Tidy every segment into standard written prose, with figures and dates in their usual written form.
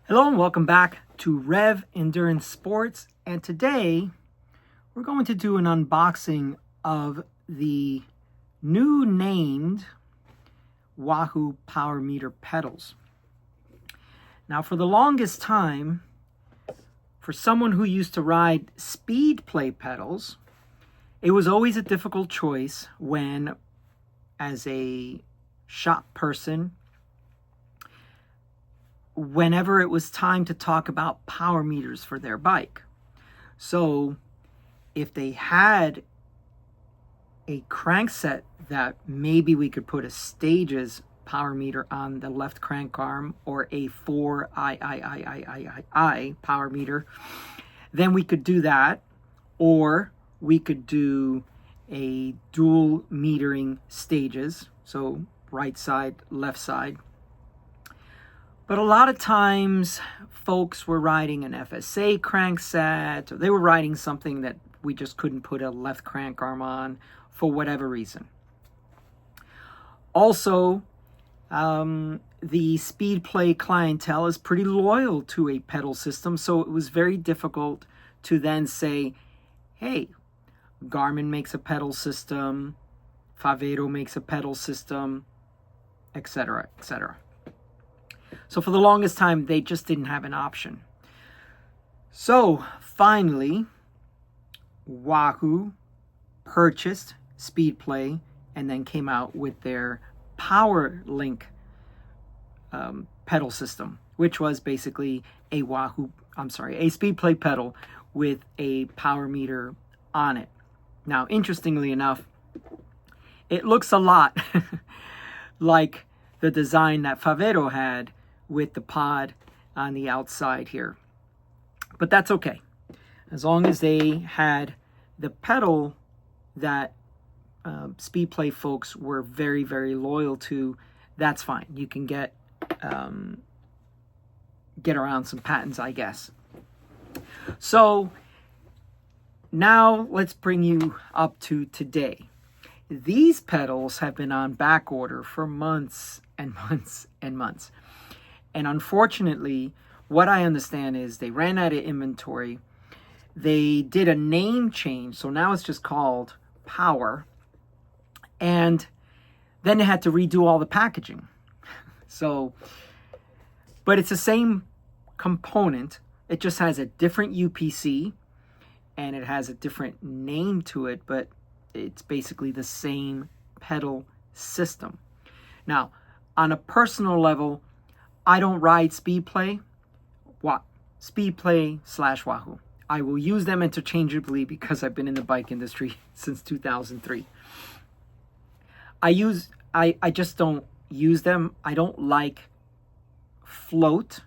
Hello and welcome back to REV Endurance Sports, and today we're going to do an unboxing of the new named Wahoo Power Meter pedals. Now, for the longest time, for someone who used to ride Speedplay pedals, it was always a difficult choice when, as a shop person, whenever it was time to talk about power meters for their bike. So if they had a crankset that maybe we could put a Stages power meter on the left crank arm, or a 4i power meter, then we could do that. Or we could do a dual metering Stages, so right side, left side. But a lot of times, folks were riding an FSA crankset, or they were riding something that we just couldn't put a left crank arm on for whatever reason. Also, the Speedplay clientele is pretty loyal to a pedal system, so it was very difficult to then say, hey, Garmin makes a pedal system, Favero makes a pedal system, etc., etc. So for the longest time, they just didn't have an option. So finally, Wahoo purchased Speedplay and then came out with their Powerlink pedal system, which was basically a Speedplay pedal with a power meter on it. Now, interestingly enough, it looks a lot like the design that Favero had with the pod on the outside here. But that's okay. As long as they had the pedal that Speedplay folks were very, very loyal to, that's fine. You can get around some patents, I guess. So now let's bring you up to today. These pedals have been on back order for months and months and months. And unfortunately, what I understand is they ran out of inventory. They did a name change, so now it's just called Power. And then they had to redo all the packaging. But it's the same component. It just has a different UPC and it has a different name to it, but it's basically the same pedal system. Now, on a personal level, I don't ride Speedplay / Wahoo. I will use them interchangeably because I've been in the bike industry since 2003. I just don't use them. I don't like float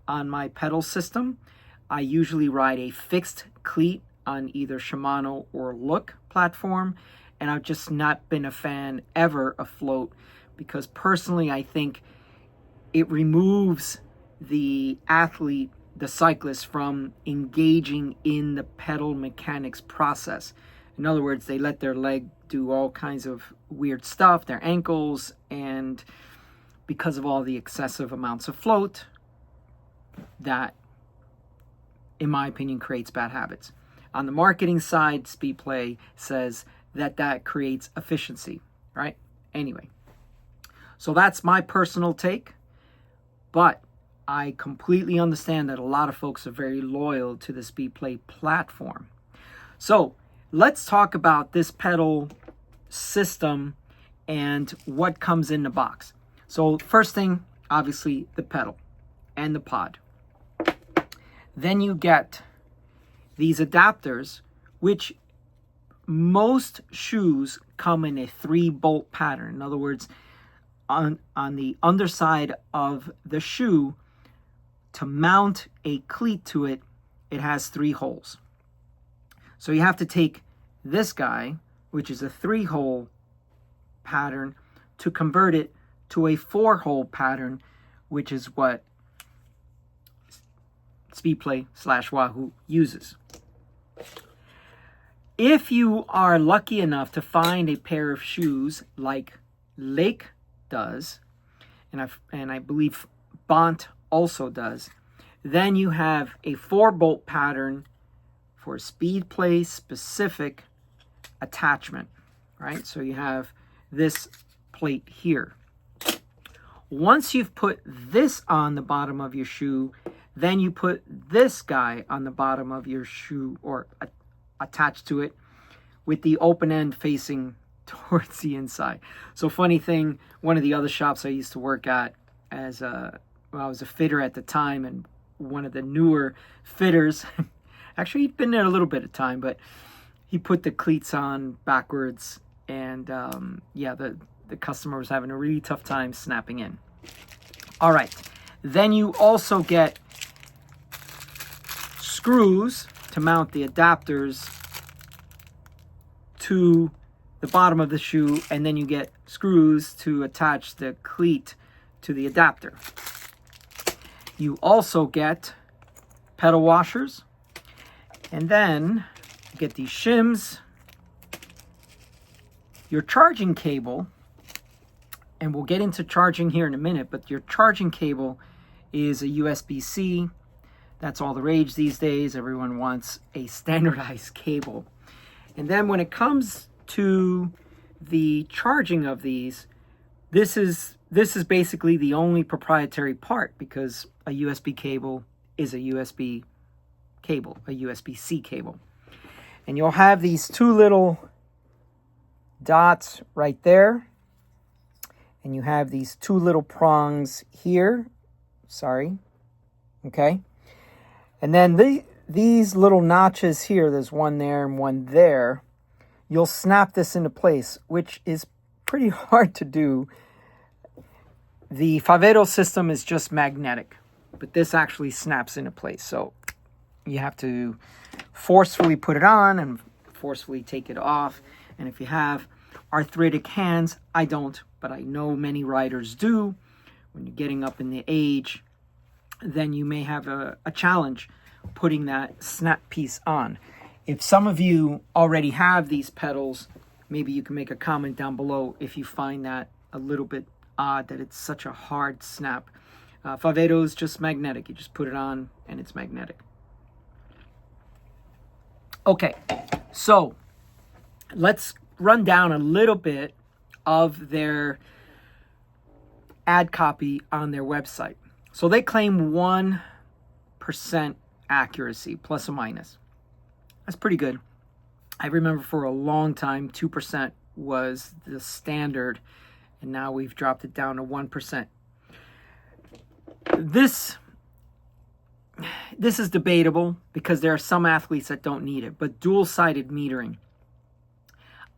on my pedal system. I usually ride a fixed cleat on either Shimano or Look platform, and I've just not been a fan ever of float because personally I think it removes the athlete, the cyclist, from engaging in the pedal mechanics process. In other words, they let their leg do all kinds of weird stuff, their ankles, and because of all the excessive amounts of float, that, in my opinion, creates bad habits. On the marketing side, Speedplay says that creates efficiency, right? Anyway, so that's my personal take. But I completely understand that a lot of folks are very loyal to the Speedplay platform. So let's talk about this pedal system and what comes in the box. So first thing, obviously, the pedal and the pod. Then you get these adapters, which most shoes come in a 3-bolt pattern. In other words, on the underside of the shoe, to mount a cleat to it, it has 3 holes. So you have to take this guy, which is a 3-hole pattern, to convert it to a 4-hole pattern, which is what Speedplay / Wahoo uses. If you are lucky enough to find a pair of shoes like Lake does, and I believe Bont also does, Then you have a 4-bolt pattern for Speedplay specific attachment, right? So you have this plate here. Once you've put this on the bottom of your shoe, then you put this guy on the bottom of your shoe, or attached to it, with the open end facing towards the inside. So funny thing, one of the other shops I used to work at as I was a fitter at the time, and one of the newer fitters, actually he'd been there a little bit of time, but he put the cleats on backwards, and yeah, the customer was having a really tough time snapping in. All right, then you also get screws to mount the adapters to the bottom of the shoe, and then you get screws to attach the cleat to the adapter. You also get pedal washers, and then you get these shims, your charging cable, and we'll get into charging here in a minute, but your charging cable is a USB-C. That's all the rage these days. Everyone wants a standardized cable. And then when it comes to the charging of these, this is basically the only proprietary part, because a USB cable is a USB cable, a USB-C cable. And you'll have these 2 little dots right there. And you have these 2 little prongs here. Sorry. Okay. And then these little notches here, there's one there and one there. You'll snap this into place, which is pretty hard to do. The Favero system is just magnetic, but this actually snaps into place. So you have to forcefully put it on and forcefully take it off. And if you have arthritic hands, I don't, but I know many riders do. When you're getting up in the age, then you may have a challenge putting that snap piece on. If some of you already have these pedals, maybe you can make a comment down below if you find that a little bit odd that it's such a hard snap. Favero is just magnetic. You just put it on and it's magnetic. Okay, so let's run down a little bit of their ad copy on their website. So they claim 1% accuracy, plus or minus. That's pretty good. I remember for a long time, 2% was the standard, and now we've dropped it down to 1%. This is debatable because there are some athletes that don't need it, but dual-sided metering,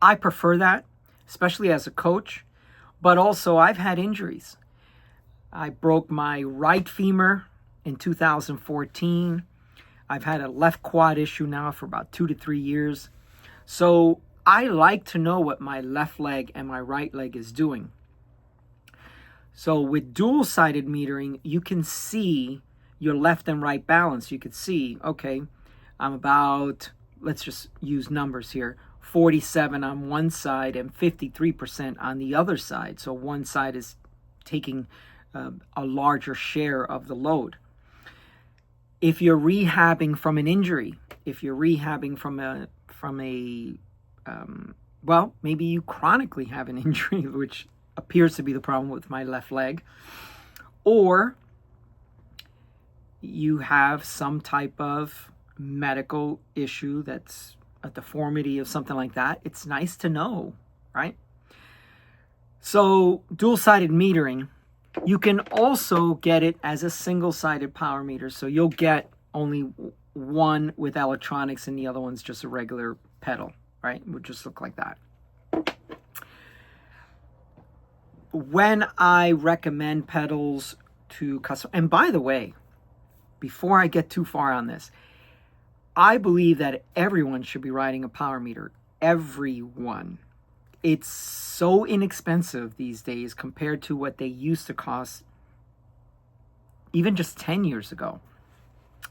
I prefer that, especially as a coach, but also I've had injuries. I broke my right femur in 2014. I've had a left quad issue now for about 2 to 3 years. So I like to know what my left leg and my right leg is doing. So with dual-sided metering, you can see your left and right balance. You could see, okay, I'm about, let's just use numbers here, 47 on one side and 53% on the other side. So one side is taking a larger share of the load. If you're rehabbing from an injury, if you're rehabbing from a well, maybe you chronically have an injury, which appears to be the problem with my left leg, or you have some type of medical issue that's a deformity of something like that, it's nice to know, right? So dual-sided metering, you can also get it as a single-sided power meter. So you'll get only one with electronics and the other one's just a regular pedal, right? It would just look like that. When I recommend pedals to customers, and by the way, before I get too far on this, I believe that everyone should be riding a power meter. Everyone. It's so inexpensive these days compared to what they used to cost even just 10 years ago.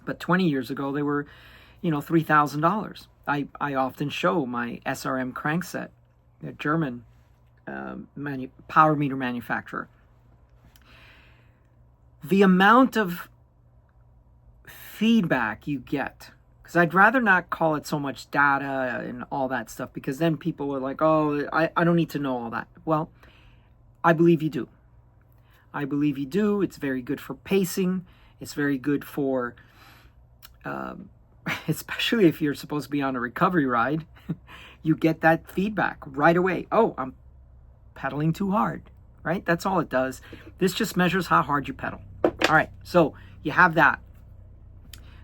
But 20 years ago, they were, $3,000. I often show my SRM crankset, a German power meter manufacturer. The amount of feedback you get, because I'd rather not call it so much data and all that stuff, because then people are like, oh, I don't need to know all that. Well, I believe you do. I believe you do. It's very good for pacing. It's very good for, especially if you're supposed to be on a recovery ride, you get that feedback right away. Oh, I'm pedaling too hard, right? That's all it does. This just measures how hard you pedal. All right, so you have that.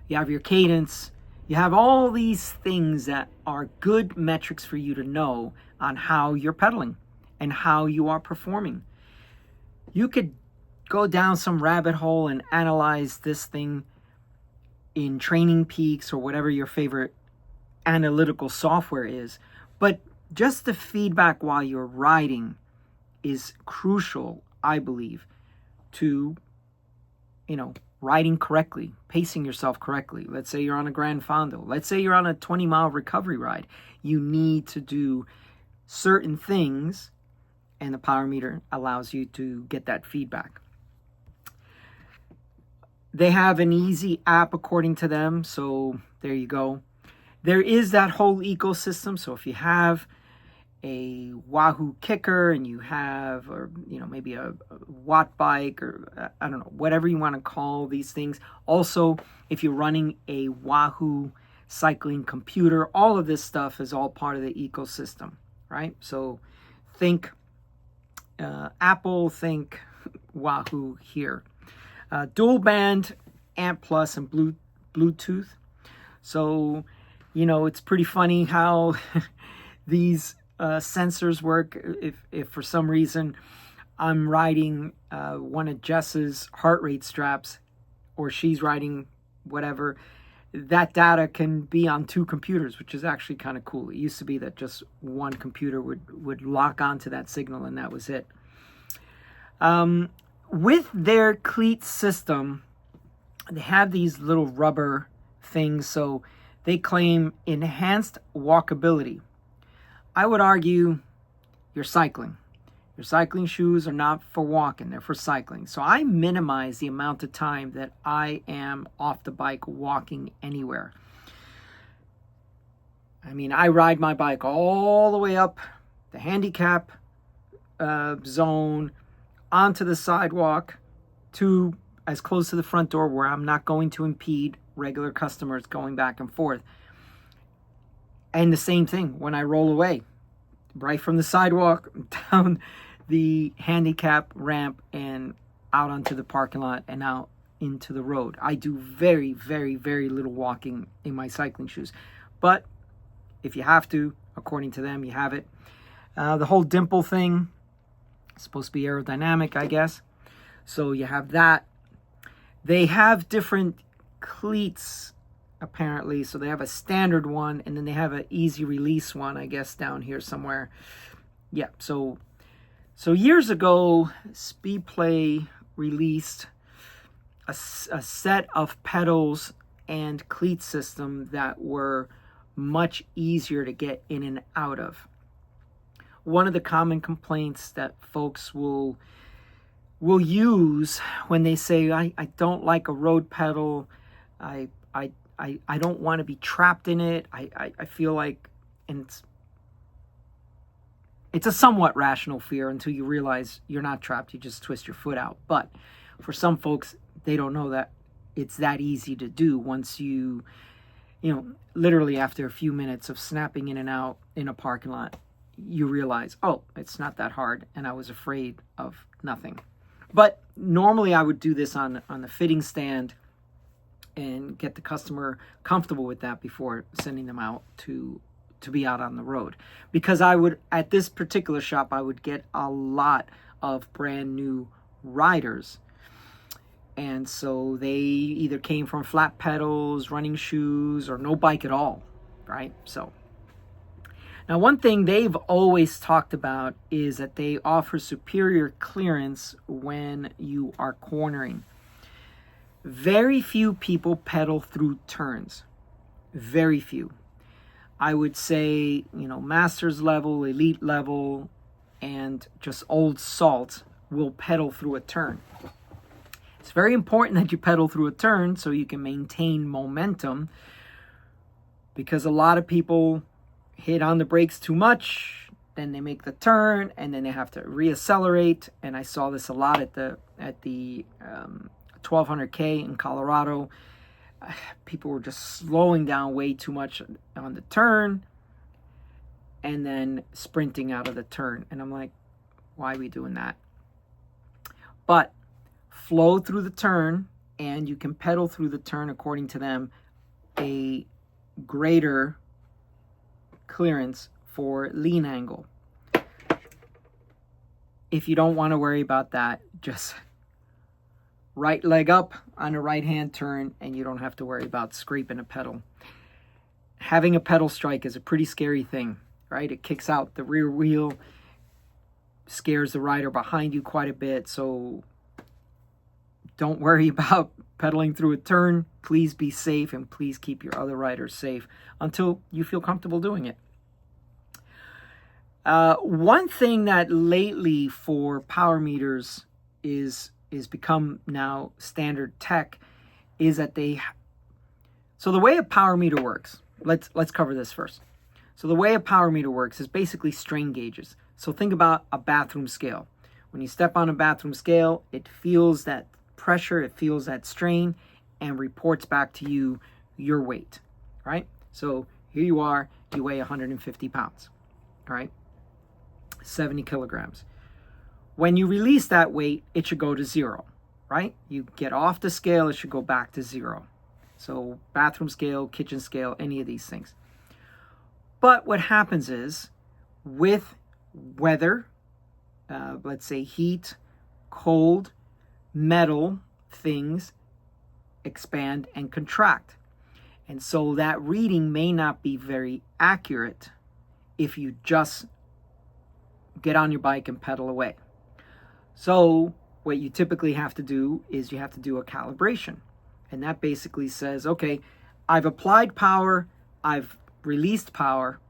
You have your cadence. You have all these things that are good metrics for you to know on how you're pedaling and how you are performing. You could go down some rabbit hole and analyze this thing in Training Peaks or whatever your favorite analytical software is, but just the feedback while you're riding is crucial, I believe, to, riding correctly, pacing yourself correctly. Let's say you're on a Grand Fondo. Let's say you're on a 20-mile recovery ride. You need to do certain things, and the power meter allows you to get that feedback. They have an easy app according to them, so there you go. There is that whole ecosystem, so if you have a Wahoo kicker and you have, or maybe a watt bike, or I don't know, whatever you want to call these things. Also, if you're running a Wahoo cycling computer, all of this stuff is all part of the ecosystem, right? So think Apple, think Wahoo here. Dual band, amp plus, and Bluetooth. So, it's pretty funny how these sensors work. If for some reason I'm riding one of Jess's heart rate straps, or she's riding whatever, that data can be on two computers, which is actually kind of cool. It used to be that just one computer would lock onto that signal and that was it. With their cleat system, they have these little rubber things, so they claim enhanced walkability. I would argue you're cycling. Your cycling shoes are not for walking, they're for cycling. So I minimize the amount of time that I am off the bike walking anywhere. I mean, I ride my bike all the way up the handicap zone, onto the sidewalk, to as close to the front door where I'm not going to impede regular customers going back and forth. And the same thing when I roll away, right from the sidewalk down the handicap ramp and out onto the parking lot and out into the road. I do very, very, very little walking in my cycling shoes. But if you have to, according to them, you have it. The whole dimple thing is supposed to be aerodynamic, I guess. So you have that. They have different cleats, apparently. So they have a standard one, and then they have an easy release one, I guess, down here somewhere. Yeah, so years ago, Speedplay released a set of pedals and cleat system that were much easier to get in and out of. One of the common complaints that folks will use when they say, I don't like a road pedal, I don't want to be trapped in it, I feel like, and it's a somewhat rational fear until you realize you're not trapped, you just twist your foot out. But for some folks, they don't know that it's that easy to do once you literally after a few minutes of snapping in and out in a parking lot, you realize, oh, it's not that hard, and I was afraid of nothing. But normally I would do this on the fitting stand and get the customer comfortable with that before sending them out to be out on the road. Because I would, at this particular shop, I would get a lot of brand new riders. And so they either came from flat pedals, running shoes, or no bike at all, right? So now one thing they've always talked about is that they offer superior clearance when you are cornering. Very few people pedal through turns. Very few. I would say, master's level, elite level, and just old salt will pedal through a turn. It's very important that you pedal through a turn so you can maintain momentum, because a lot of people hit on the brakes too much, then they make the turn, and then they have to reaccelerate. And I saw this a lot at the 1200K in Colorado. People were just slowing down way too much on the turn and then sprinting out of the turn. And I'm like, why are we doing that? But flow through the turn, and you can pedal through the turn, according to them, a greater clearance for lean angle. If you don't want to worry about that, just right leg up on a right-hand turn, and you don't have to worry about scraping a pedal. Having a pedal strike is a pretty scary thing, right? It kicks out the rear wheel, scares the rider behind you quite a bit. So don't worry about pedaling through a turn. Please be safe, and please keep your other riders safe until you feel comfortable doing it. One thing that lately for power meters is become now standard tech is that so the way a power meter works, let's cover this first. So the way a power meter works is basically strain gauges. So think about a bathroom scale. When you step on a bathroom scale, it feels that pressure, it feels that strain, and reports back to you your weight, right? So here you are, you weigh 150 pounds, right? 70 kilograms. When you release that weight, it should go to 0, right? You get off the scale, it should go back to 0. So bathroom scale, kitchen scale, any of these things. But what happens is, with weather, let's say heat, cold, metal things expand and contract. And so that reading may not be very accurate if you just get on your bike and pedal away. So what you typically have to do is you have to do a calibration. And that basically says, okay, I've applied power, I've released power,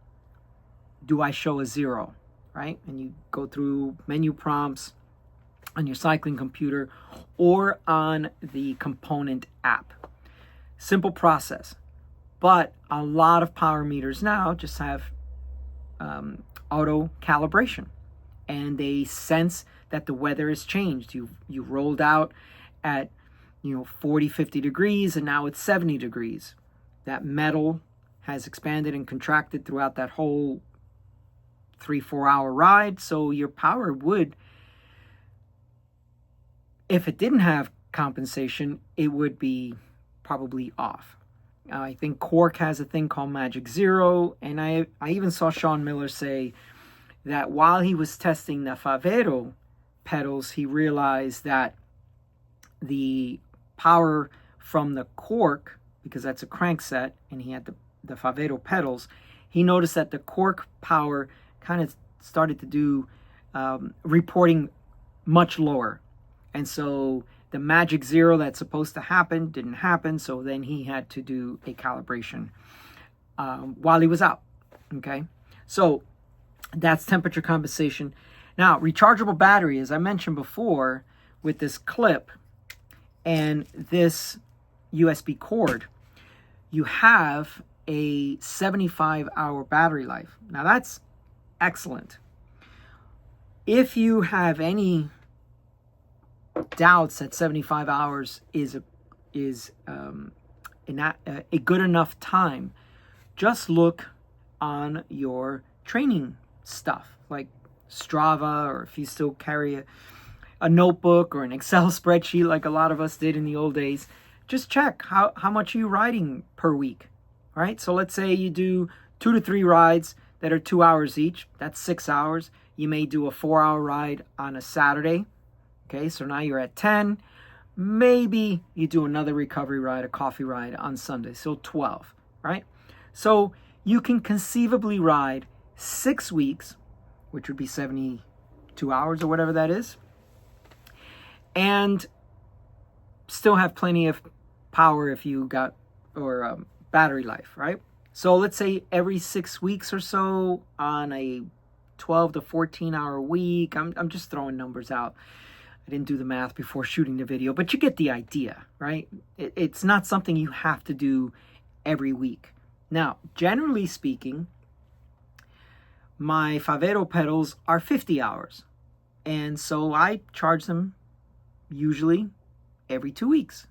do I show a 0, right? And you go through menu prompts on your cycling computer or on the component app. Simple process. But a lot of power meters now just have auto calibration, and they sense that the weather has changed. You rolled out at 40, 50 degrees, and now it's 70 degrees. That metal has expanded and contracted throughout that whole 3-4 hour ride. So your power would, if it didn't have compensation, it would be probably off. I think Cork has a thing called Magic Zero, and I even saw Sean Miller say that while he was testing the Favero pedals, he realized that the power from the Cork, because that's a crankset, and he had the Favero pedals, he noticed that the Cork power kind of started to do reporting much lower. And so the Magic Zero that's supposed to happen didn't happen, so then he had to do a calibration while he was out. Okay, so that's temperature compensation. Now, rechargeable battery, as I mentioned before, with this clip and this USB cord, you have a 75-hour battery life. Now, that's excellent. If you have any doubts that 75 hours is a good enough time, just look on your training stuff like Strava, or if you still carry a notebook or an Excel spreadsheet like a lot of us did in the old days, just check how much are you riding per week, right? So let's say you do 2 to 3 rides that are 2 hours each. That's 6 hours. You may do a 4-hour ride on a Saturday. Okay, so now you're at 10. Maybe you do another recovery ride, a coffee ride on Sunday. So 12, right? So you can conceivably ride 6 weeks, which would be 72 hours or whatever that is, and still have plenty of power if you got, or battery life, right? So let's say every 6 weeks or so on a 12 to 14 hour week, I'm just throwing numbers out. I didn't do the math before shooting the video, but you get the idea, right? It's not something you have to do every week. Now, generally speaking, my Favero pedals are 50 hours. And so I charge them usually every 2 weeks.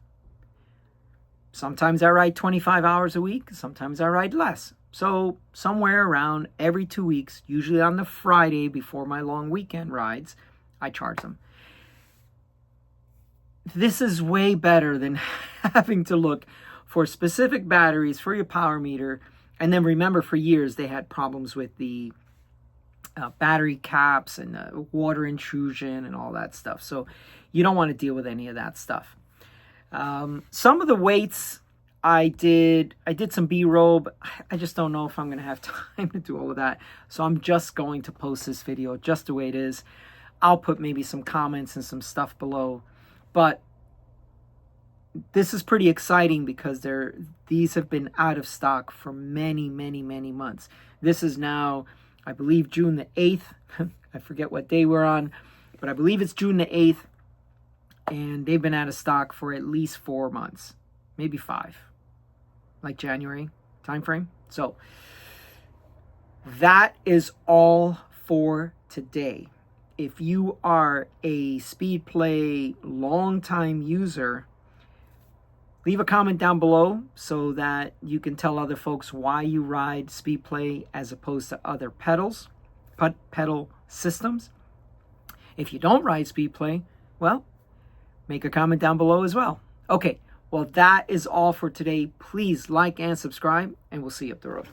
Sometimes I ride 25 hours a week. Sometimes I ride less. So somewhere around every 2 weeks, usually on the Friday before my long weekend rides, I charge them. This is way better than having to look for specific batteries for your power meter. And then remember, for years, they had problems with the battery caps and water intrusion and all that stuff. So you don't want to deal with any of that stuff. Some of the weights I did some B-roll, but I just don't know if I'm going to have time to do all of that. So I'm just going to post this video just the way it is. I'll put maybe some comments and some stuff below. But this is pretty exciting because these have been out of stock for many, many, many months. This is now, I believe, June the 8th. I forget what day we're on, but I believe it's June the 8th. And they've been out of stock for at least 4 months, maybe 5, like January timeframe. So that is all for today. If you are a Speedplay longtime user, leave a comment down below so that you can tell other folks why you ride Speedplay as opposed to other pedal systems. If you don't ride Speedplay, well, make a comment down below as well. Okay, well, that is all for today. Please like and subscribe, and we'll see you up the road.